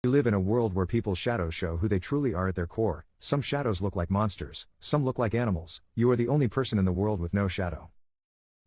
We live in a world where people's shadows show who they truly are at their core. Some shadows look like monsters, some look like animals. You are the only person in the world with no shadow.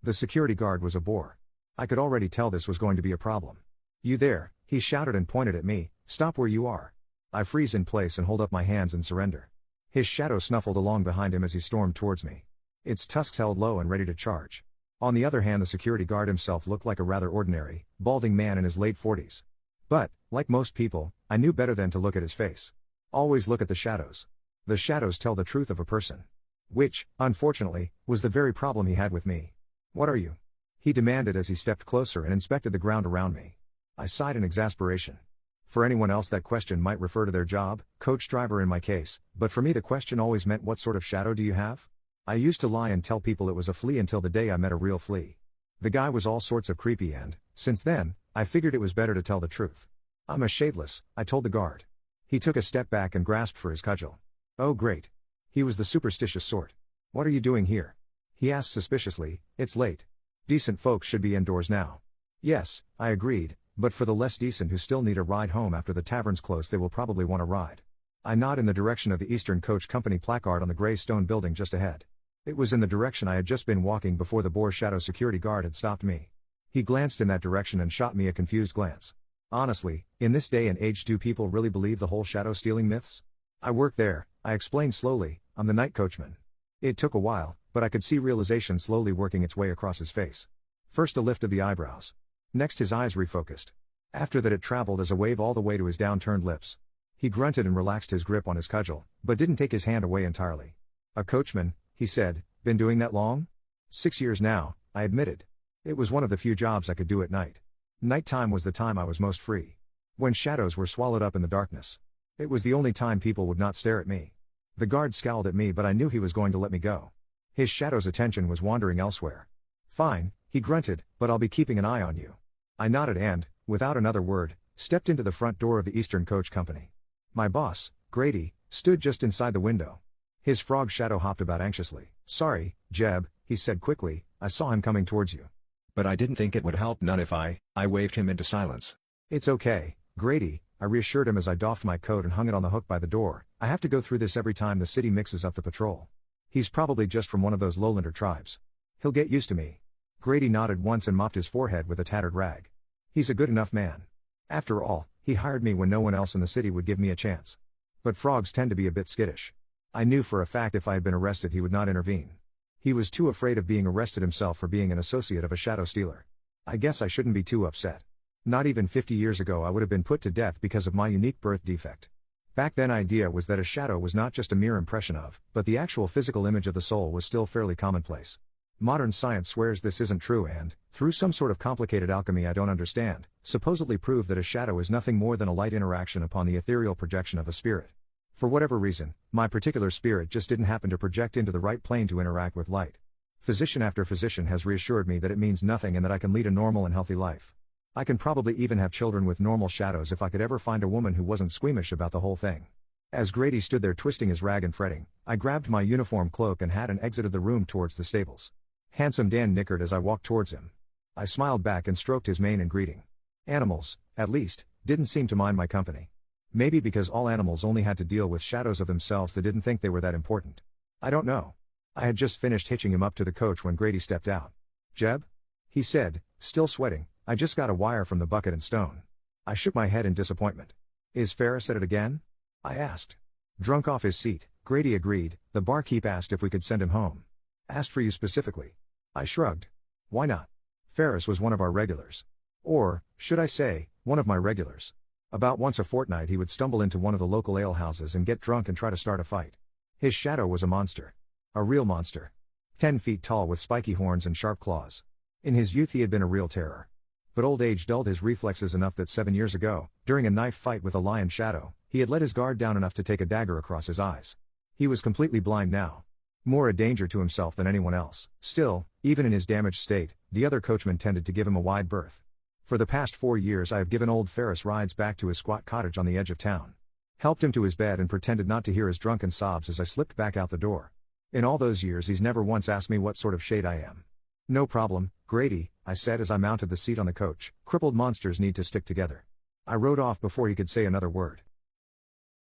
The security guard was a bore. I could already tell this was going to be a problem. "You there," he shouted and pointed at me. "Stop where you are." I freeze in place and hold up my hands in surrender. His shadow snuffled along behind him as he stormed towards me. Its tusks held low and ready to charge. On the other hand, the security guard himself looked like a rather ordinary, balding man in his late 40s. But, like most people, I knew better than to look at his face. Always look at the shadows. The shadows tell the truth of a person. Which, unfortunately, was the very problem he had with me. "What are you?" he demanded as he stepped closer and inspected the ground around me. I sighed in exasperation. For anyone else that question might refer to their job, coach driver in my case, but for me the question always meant, what sort of shadow do you have? I used to lie and tell people it was a flea until the day I met a real flea. The guy was all sorts of creepy and, since then, I figured it was better to tell the truth. "I'm a shadeless," I told the guard. He took a step back and grasped for his cudgel. Oh great. He was the superstitious sort. "What are you doing here?" he asked suspiciously. "It's late. Decent folks should be indoors now." "Yes," I agreed, "but for the less decent who still need a ride home after the tavern's close, they will probably want a ride." I nod in the direction of the Eastern Coach Company placard on the gray stone building just ahead. It was in the direction I had just been walking before the boar shadow security guard had stopped me. He glanced in that direction and shot me a confused glance. Honestly, in this day and age, do people really believe the whole shadow stealing myths? "I work there," I explained slowly. "I'm the night coachman." It took a while, but I could see realization slowly working its way across his face. First a lift of the eyebrows. Next his eyes refocused. After that it traveled as a wave all the way to his downturned lips. He grunted and relaxed his grip on his cudgel, but didn't take his hand away entirely. "A coachman," he said. "Been doing that long?" "6 years now," I admitted. It was one of the few jobs I could do at night. Nighttime was the time I was most free. When shadows were swallowed up in the darkness. It was the only time people would not stare at me. The guard scowled at me, but I knew he was going to let me go. His shadow's attention was wandering elsewhere. "Fine," he grunted, "but I'll be keeping an eye on you." I nodded and, without another word, stepped into the front door of the Eastern Coach Company. My boss, Grady, stood just inside the window. His frog shadow hopped about anxiously. "Sorry, Jeb," he said quickly, "I saw him coming towards you. But I didn't think it would help none if I waved him into silence." "It's okay, Grady," I reassured him as I doffed my coat and hung it on the hook by the door. "I have to go through this every time the city mixes up the patrol. He's probably just from one of those lowlander tribes. He'll get used to me." Grady nodded once and mopped his forehead with a tattered rag. "He's a good enough man. After all, he hired me when no one else in the city would give me a chance. But frogs tend to be a bit skittish." I knew for a fact if I had been arrested he would not intervene. He was too afraid of being arrested himself for being an associate of a shadow stealer. I guess I shouldn't be too upset. Not even 50 years ago I would have been put to death because of my unique birth defect. Back then idea was that a shadow was not just a mere impression of, but the actual physical image of the soul was still fairly commonplace. Modern science swears this isn't true and, through some sort of complicated alchemy I don't understand, supposedly prove that a shadow is nothing more than a light interaction upon the ethereal projection of a spirit. For whatever reason, my particular spirit just didn't happen to project into the right plane to interact with light. Physician after physician has reassured me that it means nothing and that I can lead a normal and healthy life. I can probably even have children with normal shadows if I could ever find a woman who wasn't squeamish about the whole thing. As Grady stood there twisting his rag and fretting, I grabbed my uniform cloak and hat and exited the room towards the stables. Handsome Dan nickered as I walked towards him. I smiled back and stroked his mane in greeting. Animals, at least, didn't seem to mind my company. Maybe because all animals only had to deal with shadows of themselves that didn't think they were that important. I don't know. I had just finished hitching him up to the coach when Grady stepped out. "Jeb?" he said, still sweating. "I just got a wire from the Bucket and Stone." I shook my head in disappointment. "Is Ferris at it again?" I asked. "Drunk off his seat," Grady agreed. "The barkeep asked if we could send him home." "Asked for you specifically." I shrugged. "Why not? Ferris was one of our regulars. Or, should I say, one of my regulars. About once a fortnight he would stumble into one of the local alehouses and get drunk and try to start a fight. His shadow was a monster. A real monster. 10 feet tall with spiky horns and sharp claws. In his youth he had been a real terror. But old age dulled his reflexes enough that 7 years ago, during a knife fight with a lion shadow, he had let his guard down enough to take a dagger across his eyes. He was completely blind now. More a danger to himself than anyone else. Still, even in his damaged state, the other coachmen tended to give him a wide berth. For the past 4 years I have given old Ferris rides back to his squat cottage on the edge of town. Helped him to his bed and pretended not to hear his drunken sobs as I slipped back out the door. In all those years he's never once asked me what sort of shade I am. "No problem, Grady," I said as I mounted the seat on the coach. "Crippled monsters need to stick together. I rode off before he could say another word.